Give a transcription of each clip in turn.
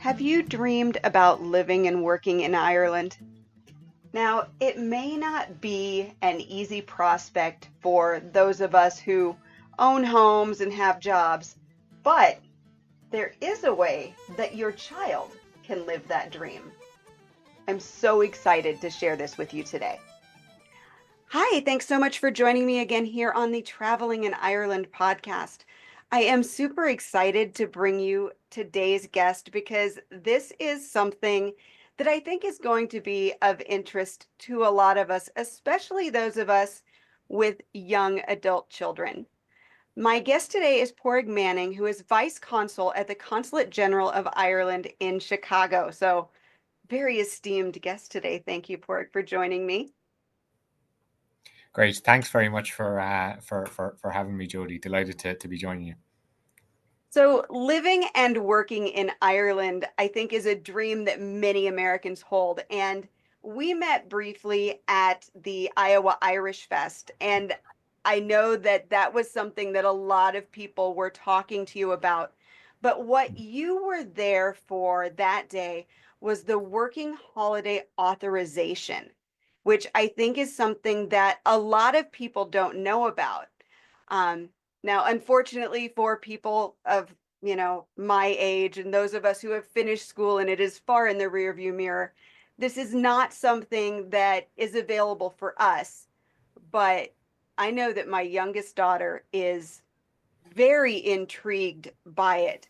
Have you dreamed about living and working in Ireland? Now, it may not be an easy prospect for those of us who own homes and have jobs, but there is a way that your child can live that dream. I'm so excited to share this with you today. Hi, thanks so much for joining me again here on the Traveling in Ireland podcast. I am super excited to bring you today's guest because this is something that I think is going to be of interest to a lot of us, especially those of us with young adult children. My guest today is Padraig Manning, who is Vice Consul at the Consulate General of Ireland in Chicago. So, very esteemed guest today. Thank you, Padraig, for joining me. Great. Thanks very much for having me, Jody. Delighted to be joining you. So, living and working in Ireland, I think, is a dream that many Americans hold. And we met briefly at the Iowa Irish Fest. And I know that that was something that a lot of people were talking to you about. But what you were there for that day was the Working Holiday Authorization, which I think is something that a lot of people don't know about. Um, Now, unfortunately for people of, my age and those of us who have finished school and it is far in the rearview mirror, this is not something that is available for us. But I know that my youngest daughter is very intrigued by it.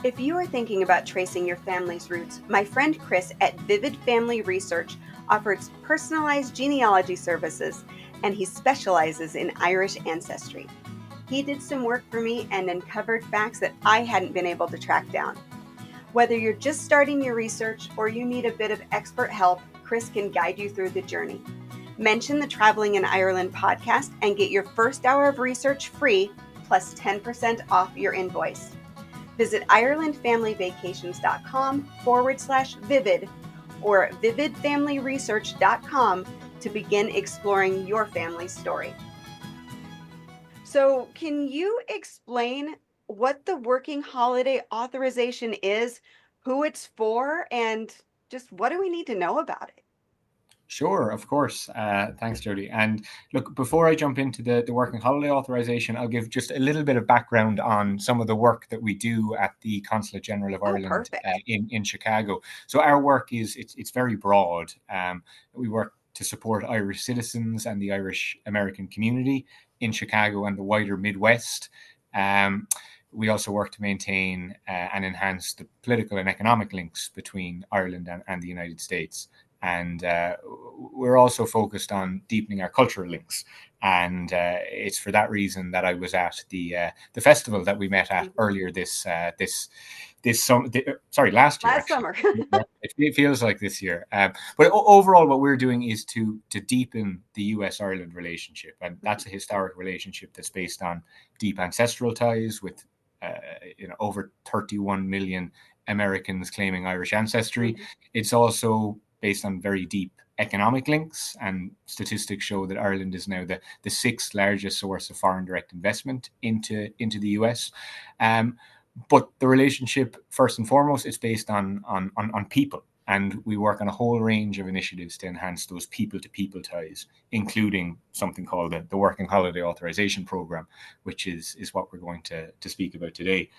If you are thinking about tracing your family's roots, my friend Chris at Vivid Family Research offers personalized genealogy services, and he specializes in Irish ancestry. He did some work for me and uncovered facts that I hadn't been able to track down. Whether you're just starting your research or you need a bit of expert help, Chris can guide you through the journey. Mention the Traveling in Ireland podcast and get your first hour of research free plus 10% off your invoice. Visit IrelandFamilyVacations.com/vivid or vividfamilyresearch.com to begin exploring your family's story. So, can you explain what the Working Holiday Authorization is, who it's for, and just what do we need to know about it? Sure, of course. Thanks, Jody. And look, before I jump into the Working Holiday Authorization, I'll give just a little bit of background on some of the work that we do at the Consulate General of Ireland Perfect. in Chicago. So our work it's very broad. We work to support Irish citizens and the Irish American community in Chicago and the wider Midwest. We also work to maintain and enhance the political and economic links between Ireland and the United States. And we're also focused on deepening our cultural links. And it's for that reason that I was at the festival that we met at earlier last year. Last summer. It feels like this year. But overall, what we're doing is to deepen the U.S.-Ireland relationship. And that's a historic relationship that's based on deep ancestral ties with over 31 million Americans claiming Irish ancestry. It's also based on very deep economic links, and statistics show that Ireland is now the sixth largest source of foreign direct investment into the US. But the relationship, first and foremost, is based on people. And we work on a whole range of initiatives to enhance those people-to-people ties, including something called the Working Holiday Authorization Program, which is what we're going to speak about today.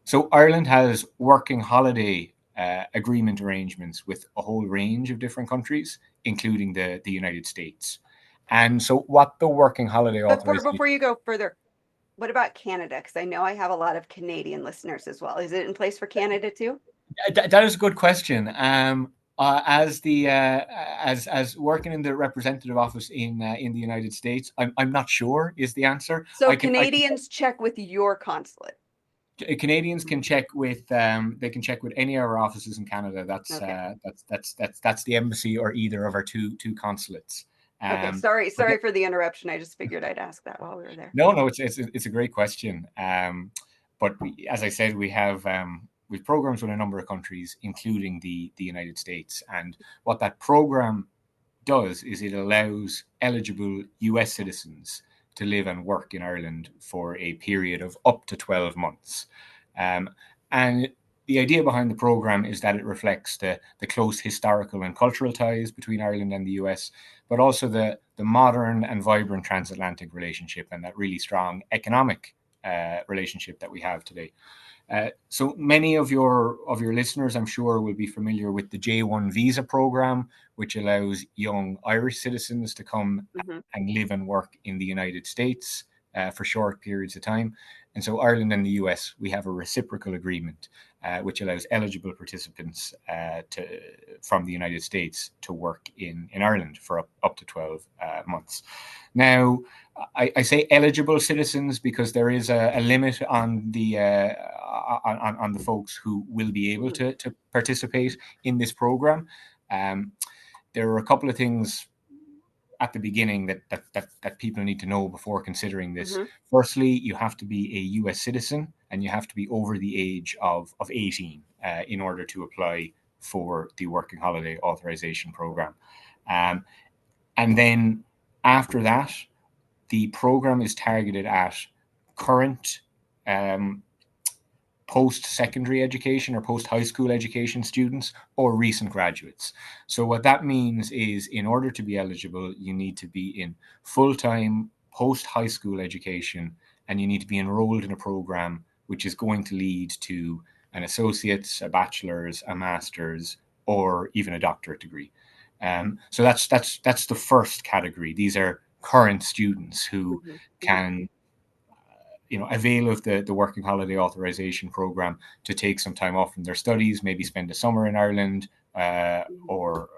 So Ireland has working holiday agreement arrangements with a whole range of different countries, including the United States. And so what the Working Holiday Authorization... Before you go further, what about Canada? Because I know I have a lot of Canadian listeners as well. Is it in place for Canada too? That is a good question. As working in the representative office in the United States, I'm not sure is the answer. So Canadians check with your consulate. Canadians can check with they can check with any of our offices in Canada. That's the embassy or either of our two consulates. Okay, sorry for the interruption. I just figured I'd ask that while we were there. No, it's a great question. But as I said, we have programs with a number of countries, including the United States. And what that program does is it allows eligible US citizens to live and work in Ireland for a period of up to 12 months. And And the idea behind the program is that it reflects the close historical and cultural ties between Ireland and the US, but also the modern and vibrant transatlantic relationship and that really strong economic relationship that we have today. So many of your listeners, I'm sure, will be familiar with the J1 visa program, which allows young Irish citizens to come Mm-hmm. and live and work in the United States for short periods of time. And so Ireland and the US, we have a reciprocal agreement, which allows eligible participants from the United States to work in Ireland for up to 12 months. Now, I say eligible citizens because there is a limit on the folks who will be able to participate in this program. There are a couple of things at the beginning that people need to know before considering this. Mm-hmm. Firstly, you have to be a US citizen and you have to be over the age of 18 in order to apply for the Working Holiday Authorization Program. And then after that, the program is targeted at current post-secondary education or post-high school education students or recent graduates. So what that means is in order to be eligible, you need to be in full-time post-high school education and you need to be enrolled in a program which is going to lead to an associate's, a bachelor's, a master's, or even a doctorate degree. So that's the first category. These are current students who Mm-hmm. can avail of the Working Holiday Authorization Program to take some time off from their studies, maybe spend a summer in Ireland, or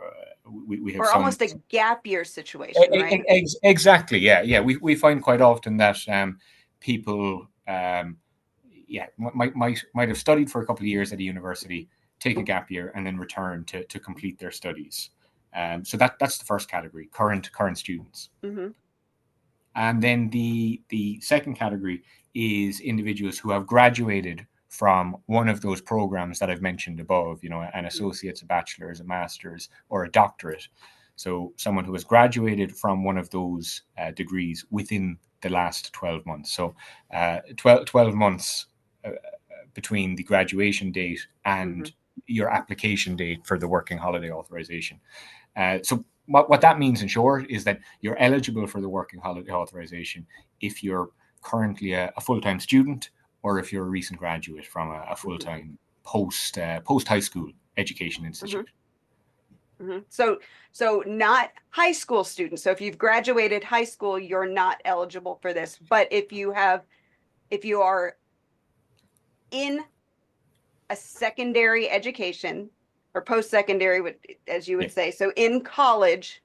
we have Or some. almost a gap year situation, right? Exactly, yeah. We find quite often that people, might have studied for a couple of years at a university, take a gap year, and then return to complete their studies. So that's the first category, current students. Mm-hmm. And then the second category is individuals who have graduated from one of those programs that I've mentioned above, an associate's, a bachelor's, a master's, or a doctorate. So someone who has graduated from one of those degrees within the last 12 months. So 12 months between the graduation date and Mm-hmm. your application date for the Working Holiday Authorization. So what that means in short is that you're eligible for the Working Holiday Authorization if you're currently a full-time student or if you're a recent graduate from a full-time post high school education Mm-hmm. institute. Mm-hmm. So not high school students. So if you've graduated high school, you're not eligible for this. But if you are in a secondary education or post-secondary, as you Yeah, would say, so in college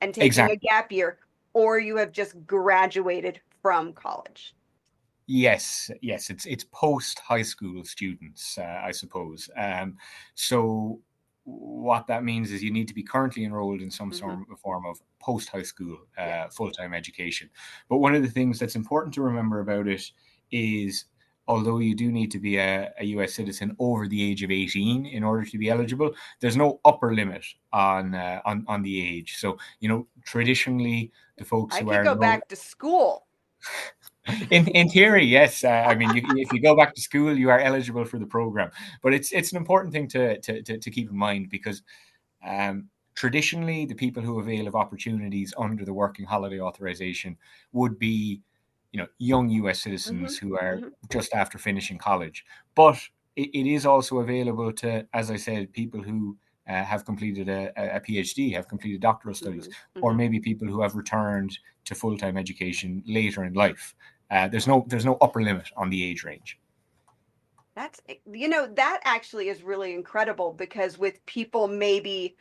and taking a exactly. gap year, or you have just graduated from college. Yes, it's post high school students, I suppose. So what that means is you need to be currently enrolled in some Mm-hmm. form of post high school Yeah. full time education. But one of the things that's important to remember about it is, although you do need to be a US citizen over the age of 18 in order to be eligible, there's no upper limit on the age. So traditionally the folks I who could are go enrolled. back to school. In theory, yes. I mean, if you go back to school, you are eligible for the program. But it's an important thing to keep in mind because traditionally, the people who avail of opportunities under the Working Holiday Authorization would be, young US Mm-hmm. citizens who are Mm-hmm. just after finishing college. But it is also available to, as I said, people who have completed a PhD, have completed doctoral studies, Mm-hmm. or Mm-hmm. maybe people who have returned to full time education later in life. There's no upper limit on the age range. That actually is really incredible because with people maybe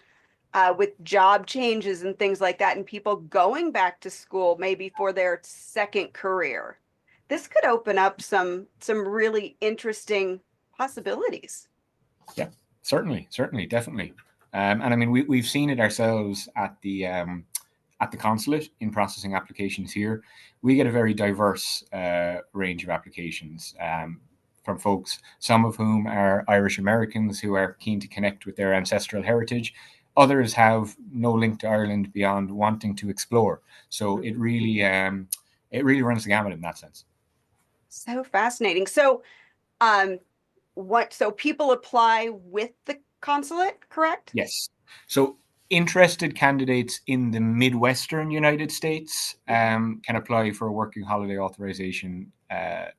with job changes and things like that, and people going back to school maybe for their second career, this could open up some really interesting possibilities. Yeah, certainly, definitely. And I mean, we've seen it ourselves at the consulate in processing applications here. We get a very diverse range of applications from folks, some of whom are Irish Americans who are keen to connect with their ancestral heritage. Others have no link to Ireland beyond wanting to explore. So it really runs the gamut in that sense. So fascinating. So, um, so people apply with the consulate, correct? Yes. So interested candidates in the Midwestern United States Mhm. can apply for a working holiday authorization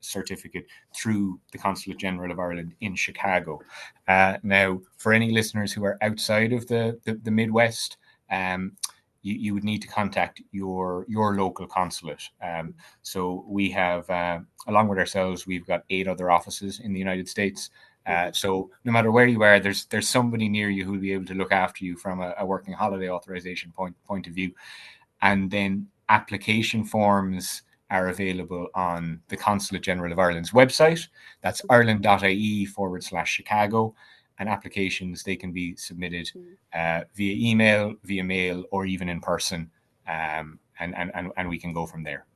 certificate through the Consulate General of Ireland in Chicago. Now, for any listeners who are outside of the Midwest, um, you would need to contact your local consulate. So we have, along with ourselves, we've got 8 other offices in the United States. Mhm. So no matter where you are, there's somebody near you who will be able to look after you from a working holiday authorization point of view. And then application forms are available on the Consulate General of Ireland's website. That's ireland.ie/Chicago. And applications, they can be submitted Mhm. via email, via mail, or even in person. And we can go from there.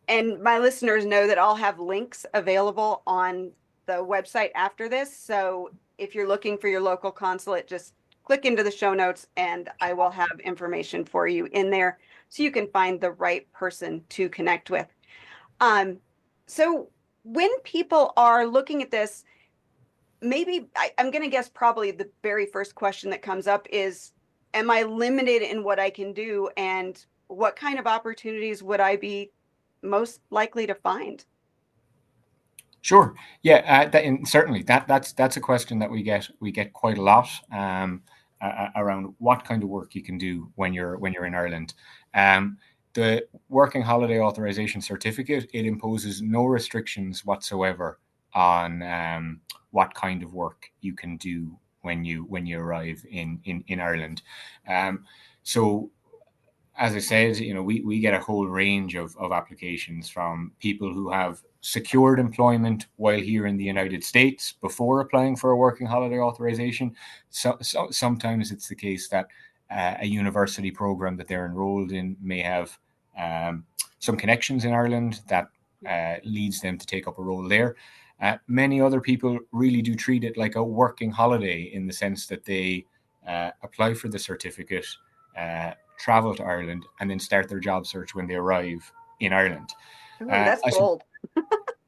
And my listeners know that I'll have links available on the website after this. So if you're looking for your local consulate, just click into the show notes and I will have information for you in there so you can find the right person to connect with. Um, so when people are looking at this, maybe I'm going to guess probably the very first question that comes up is, am I limited in what I can do? And what kind of opportunities would I be most likely to find? Sure. Yeah. And certainly, that's a question that we get quite a lot around what kind of work you can do when you're in Ireland. The Working Holiday Authorization Certificate, it imposes no restrictions whatsoever on what kind of work you can do when you arrive in Ireland. So as I said, we get a whole range of applications from people who have secured employment while here in the United States before applying for a working holiday authorization. So sometimes it's the case that a university program that they're enrolled in may have some connections in Ireland that leads them to take up a role there. Many other people really do treat it like a working holiday in the sense that they apply for the certificate, travel to Ireland, and then start their job search when they arrive in Ireland. Ooh, that's I bold.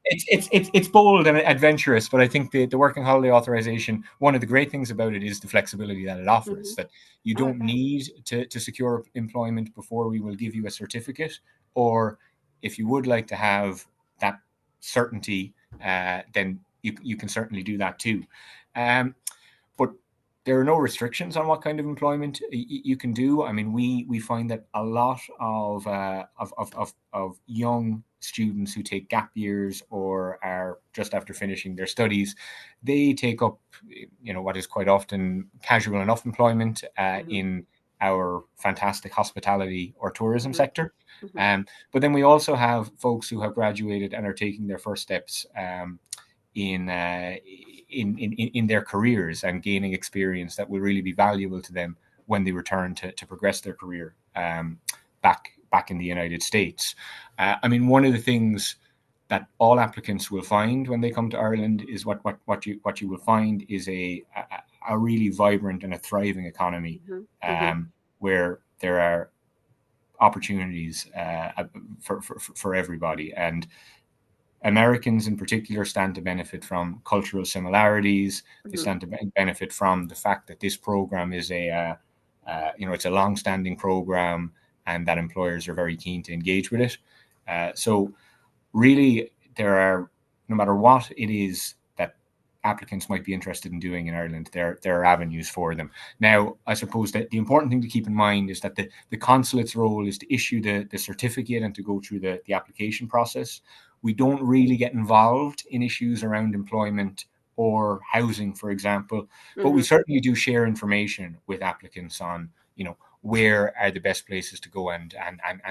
it's bold and adventurous, but I think the working holiday authorization, one of the great things about it is the flexibility that it offers. Mhm. That you Oh, I don't bet. need to secure employment before we will give you a certificate, or if you would like to have that certainty, then you can certainly do that too. But there are no restrictions on what kind of employment you can do. I mean, we find that a lot of young students who take gap years or are just after finishing their studies, they take up what is quite often casual enough employment Mhm. in our fantastic hospitality or tourism Mhm. sector. Mhm. But then we also have folks who have graduated and are taking their first steps in, uh, in their careers and gaining experience that will really be valuable to them when they return to progress their career back in the United States. I mean, one of the things that all applicants will find when they come to Ireland is what you will find is a really vibrant and a thriving economy, Mhm. Mhm. where there are opportunities for everybody. And Americans in particular stand to benefit from cultural similarities. They Mhm. stand to benefit from the fact that this program is it's a long-standing program, and that employers are very keen to engage with it. So really, there are, no matter what it is that applicants might be interested in doing in Ireland, there are avenues for them. Now, I suppose that the important thing to keep in mind is that the consulate's role is to issue the certificate and to go through the application process. We don't really get involved in issues around employment or housing, for example, but we Mhm. certainly do share information with applicants on, where are the best places to go and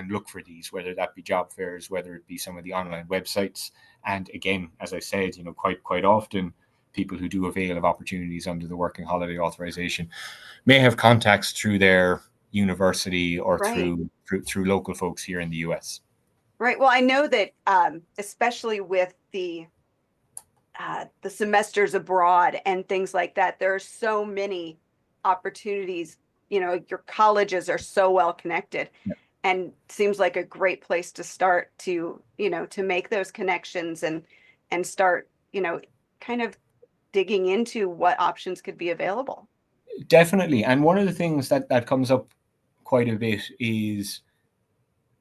look for these, whether that be job fairs, whether it be some of the online websites. And again, as I said, quite often people who do avail of opportunities under the working holiday authorization may have contacts through their university or Right. through local folks here in the US. Right. Well, I know that especially with the semesters abroad and things like that, there are so many opportunities. Your colleges are so well connected and seems like a great place to start to make those connections and start, kind of digging into what options could be available. Definitely. And one of the things that comes up quite a bit is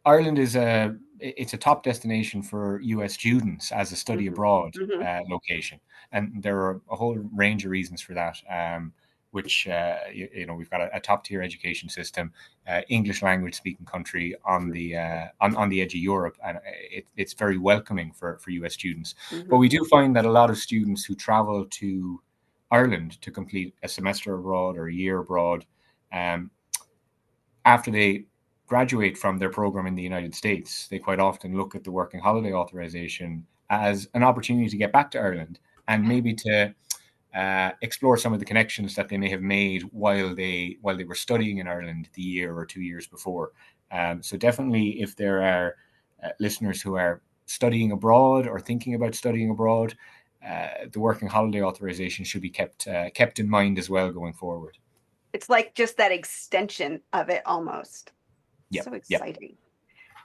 Ireland is it's a top destination for US students as a study Mm-hmm. abroad Mm-hmm. location, and there are a whole range of reasons for that. Which we've got a top tier education system, English language speaking country on the on the edge of Europe, and it's very welcoming for US students. Mm-hmm. But we do find that a lot of students who travel to Ireland to complete a semester abroad or a year abroad, um, after they graduate from their program in the United States, they quite often look at the Working Holiday Authorization as an opportunity to get back to Ireland and maybe to explore some of the connections that they may have made while they were studying in Ireland the year or 2 years before. So definitely, if there are listeners who are studying abroad or thinking about studying abroad, the Working Holiday Authorization should be kept in mind as well going forward. It's like just that extension of it almost. Yep, So yep. exciting.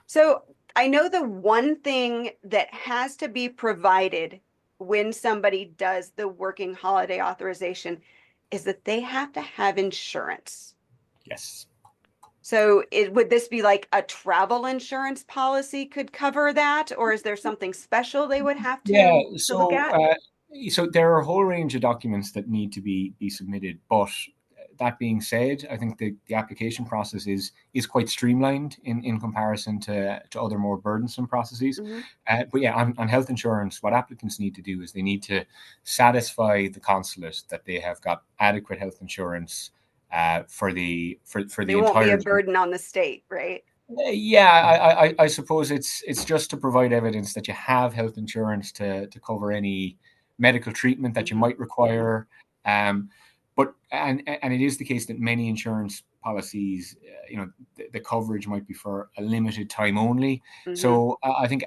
So I know the one thing that has to be provided when somebody does the Working Holiday Authorization is that they have to have insurance. Yes. So would this be like a travel insurance policy could cover that, or is there something special they would have Yeah, to look so at? so there are a whole range of documents that need to be submitted. But that being said, I think the application process is quite streamlined in comparison to other more burdensome processes. Mm-hmm. But yeah, on health insurance, what applicants need to do is they need to satisfy the consulate that they have got adequate health insurance for They the won't be entire. a burden on the state, right? Yeah, I suppose it's just to provide evidence that you have health insurance to cover any medical treatment that you Mm-hmm. might require. But and it is the case that many insurance policies, the coverage might be for a limited time only. Mm-hmm. So I think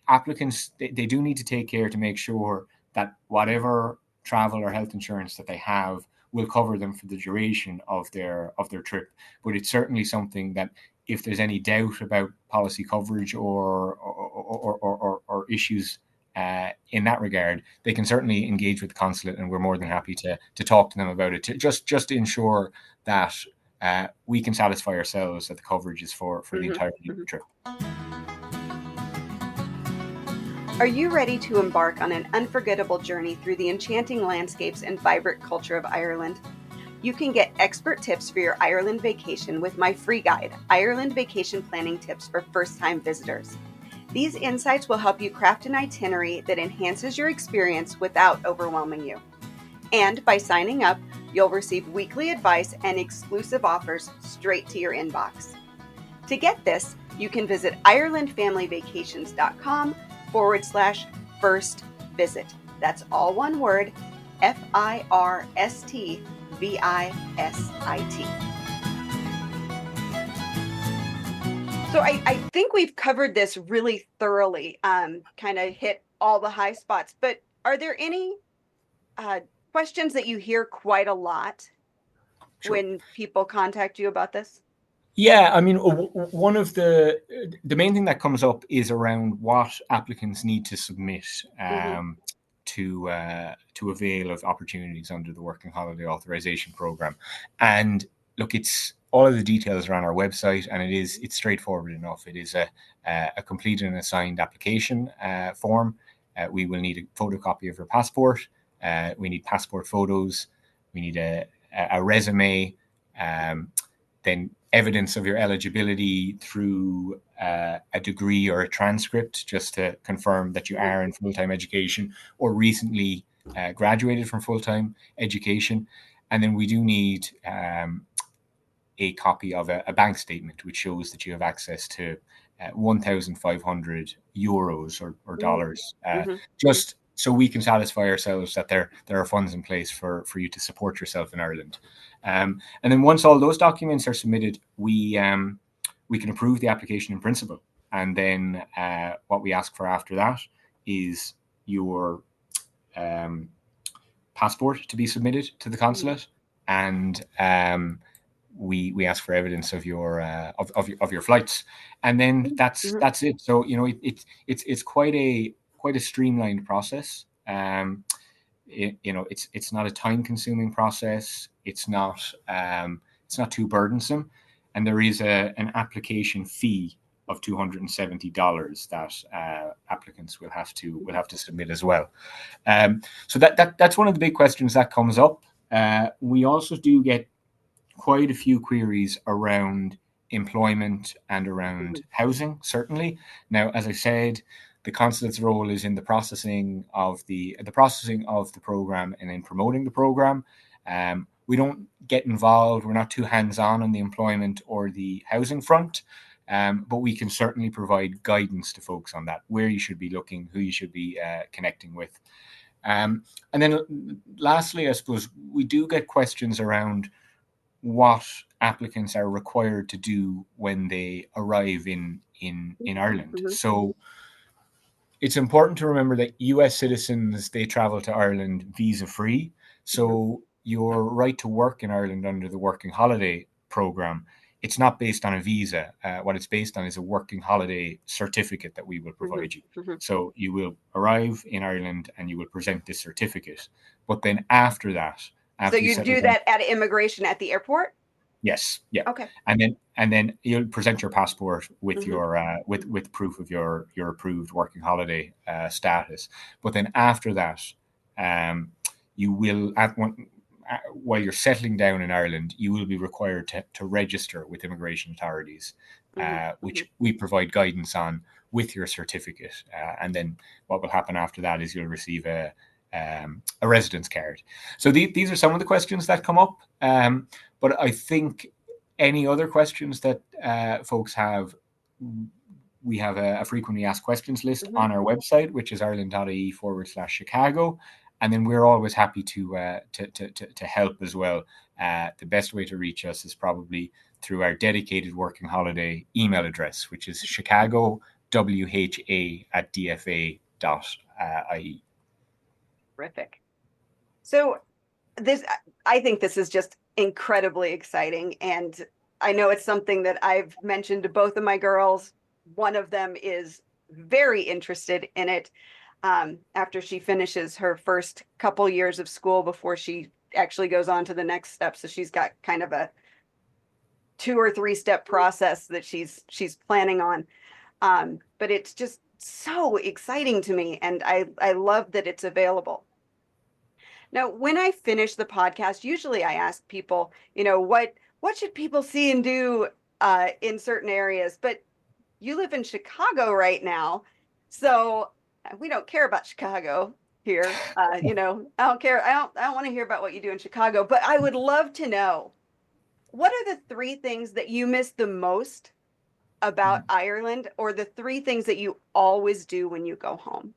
applicants they do need to take care to make sure that whatever travel or health insurance that they have will cover them for the duration of their trip. But it's certainly something that if there's any doubt about policy coverage or issues in that regard, they can certainly engage with the consulate, and we're more than happy to talk to them about it, just to ensure that we can satisfy ourselves that the coverage is for the Mm-hmm. entirety of Mm-hmm. the trip. Are you ready to embark on an unforgettable journey through the enchanting landscapes and vibrant culture of Ireland? You can get expert tips for your Ireland vacation with my free guide, Ireland Vacation Planning Tips for First-Time Visitors. These insights will help you craft an itinerary that enhances your experience without overwhelming you. And by signing up, you'll receive weekly advice and exclusive offers straight to your inbox. To get this, you can visit IrelandFamilyVacations.com/first visit. That's all one word, FIRSTVISIT. So I think we've covered this really thoroughly, kind of hit all the high spots, but are there any questions that you hear quite a lot Sure. when people contact you about this? Yeah, I mean, one of the main thing that comes up is around what applicants need to submit Mm-hmm. to avail of opportunities under the Working Holiday Authorization Program. And look, it's all of the details are on our website, and it's straightforward enough. It is a completed and assigned application form. We will need a photocopy of your passport. We need passport photos. We need a resume. Then evidence of your eligibility through a degree or a transcript, just to confirm that you Mm-hmm. are in full-time education or recently graduated from full-time education. And then we do need a copy of a bank statement, which shows that you have access to 1,500 euros or dollars, Mm-hmm. just so we can satisfy ourselves that there are funds in place for you to support yourself in Ireland. And then once all those documents are submitted, we can approve the application in principle. And then what we ask for after that is your passport to be submitted to the Mm-hmm. consulate, and we ask for evidence of your of your flights, and then Mm-hmm. that's it. So it's quite a streamlined process. it's not a time-consuming process. It's not too burdensome, and there is an application fee of $270 that applicants will have to submit as well. So that's one of the big questions that comes up. We also do get quite a few queries around employment and around housing, certainly. Now, as I said, the consulate's role is in the processing of the program and in promoting the program. We don't get involved. We're not too hands-on the employment or the housing front, but we can certainly provide guidance to folks on that, where you should be looking, who you should be connecting with. And then lastly, I suppose we do get questions around what applicants are required to do when they arrive in Ireland. So it's important to remember that US citizens, they travel to Ireland visa free. So your right to work in Ireland under the Working Holiday program, it's not based on a visa. What it's based on is a working holiday certificate that we will provide you. So you will arrive in Ireland and you will present this certificate. But then after that, So after you you settle do down, that at immigration at the airport? yes, yeah, Okay. and then you'll present your passport with your with proof of your approved working holiday status. But then after that, you will while you're settling down in Ireland, you will be required to register with immigration authorities, which we provide guidance on with your certificate. And then what will happen after that is you'll receive a residence card. So these are some of the questions that come up. But I think any other questions that folks have, we have a frequently asked questions list on our website, which is ireland.ie/Chicago. And then we're always happy to help as well. The best way to reach us is probably through our dedicated working holiday email address, which is chicagowha@dfa.ie. Terrific. So I think this is just incredibly exciting. And I know it's something that I've mentioned to both of my girls. One of them is very interested in it after she finishes her first couple years of school before she actually goes on to the next step. So she's got kind of a 2 or 3 step process that she's planning on. But it's just so exciting to me. And I love that it's available. Now, when I finish the podcast, usually I ask people, what should people see and do in certain areas? But you live in Chicago right now, so we don't care about Chicago here. I don't care. I don't want to hear about what you do in Chicago, but I would love to know, what are the 3 things that you miss the most about Ireland, or the 3 things that you always do when you go home?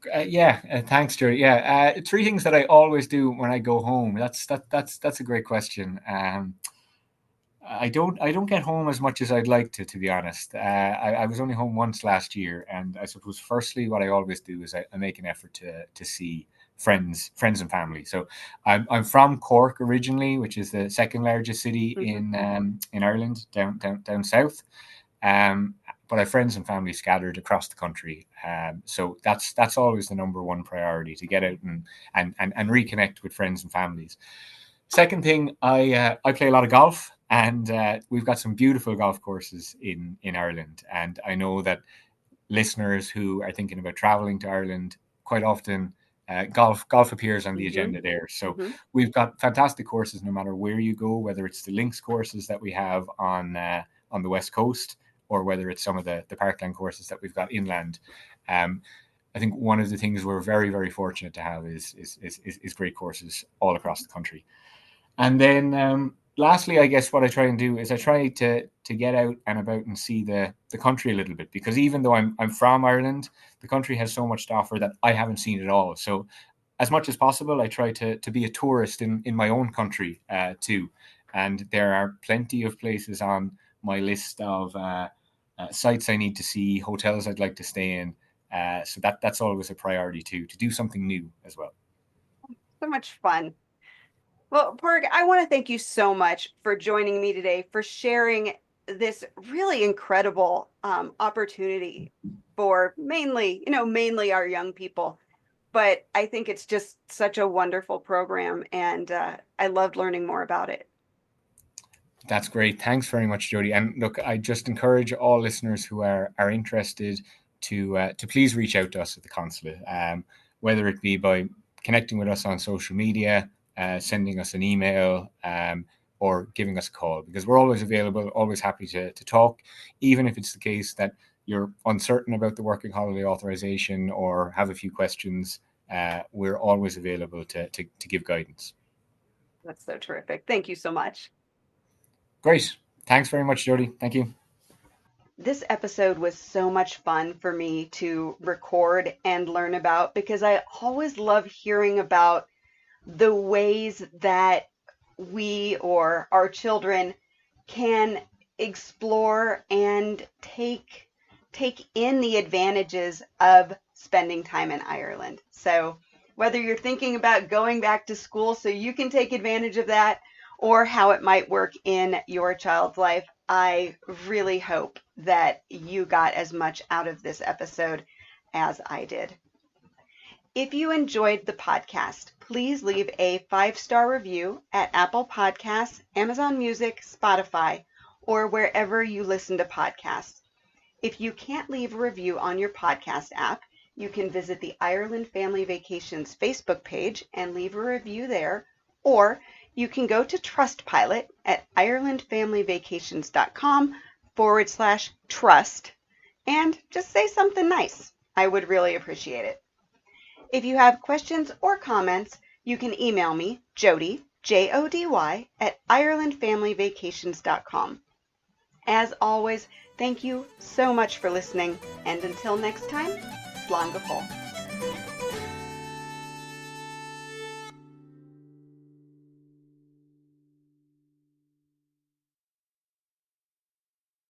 Thanks, Jody. 3 things that I always do when I go home. That's a great question. I don't get home as much as I'd like to be honest. I was only home once last year, and I suppose firstly, what I always do is I make an effort to see friends and family. So I'm from Cork originally, which is the second largest city in Ireland, down south. But I have friends and family scattered across the country. So that's always the number one priority, to get out and reconnect with friends and families. Second thing, I play a lot of golf, and we've got some beautiful golf courses in Ireland. And I know that listeners who are thinking about traveling to Ireland, quite often golf appears on the agenda there. So we've got fantastic courses no matter where you go, whether it's the links courses that we have on the West Coast, or whether it's some of the parkland courses that we've got inland. I think one of the things we're very, very fortunate to have is great courses all across the country. And then lastly, I guess what I try and do is I try to get out and about and see the country a little bit, because even though I'm from Ireland, the country has so much to offer that I haven't seen it all. So as much as possible, I try to be a tourist in my own country too. And there are plenty of places on my list of sites I need to see, hotels I'd like to stay in. So that's always a priority too, to do something new as well. So much fun. Well, Padraig, I want to thank you so much for joining me today, for sharing this really incredible opportunity for mainly our young people. but I think it's just such a wonderful program, and I loved learning more about it. That's great. Thanks very much, Jody. And look, I just encourage all listeners who are interested to please reach out to us at the consulate, whether it be by connecting with us on social media, sending us an email, or giving us a call, because we're always available, always happy to talk, even if it's the case that you're uncertain about the working holiday authorization or have a few questions. We're always available to give guidance. That's so terrific. Thank you so much. Great. Thanks very much, Jody. Thank you. This episode was so much fun for me to record and learn about, because I always love hearing about the ways that we or our children can explore and take in the advantages of spending time in Ireland. So whether you're thinking about going back to school so you can take advantage of that, or how it might work in your child's life, I really hope that you got as much out of this episode as I did. If you enjoyed the podcast, please leave a 5-star review at Apple Podcasts, Amazon Music, Spotify, or wherever you listen to podcasts. If you can't leave a review on your podcast app, you can visit the Ireland Family Vacations Facebook page and leave a review there, or you can go to Trustpilot at irelandfamilyvacations.com/trust and just say something nice. I would really appreciate it. If you have questions or comments, you can email me, Jody, Jody, at irelandfamilyvacations.com. As always, thank you so much for listening, and until next time, slán go fóill.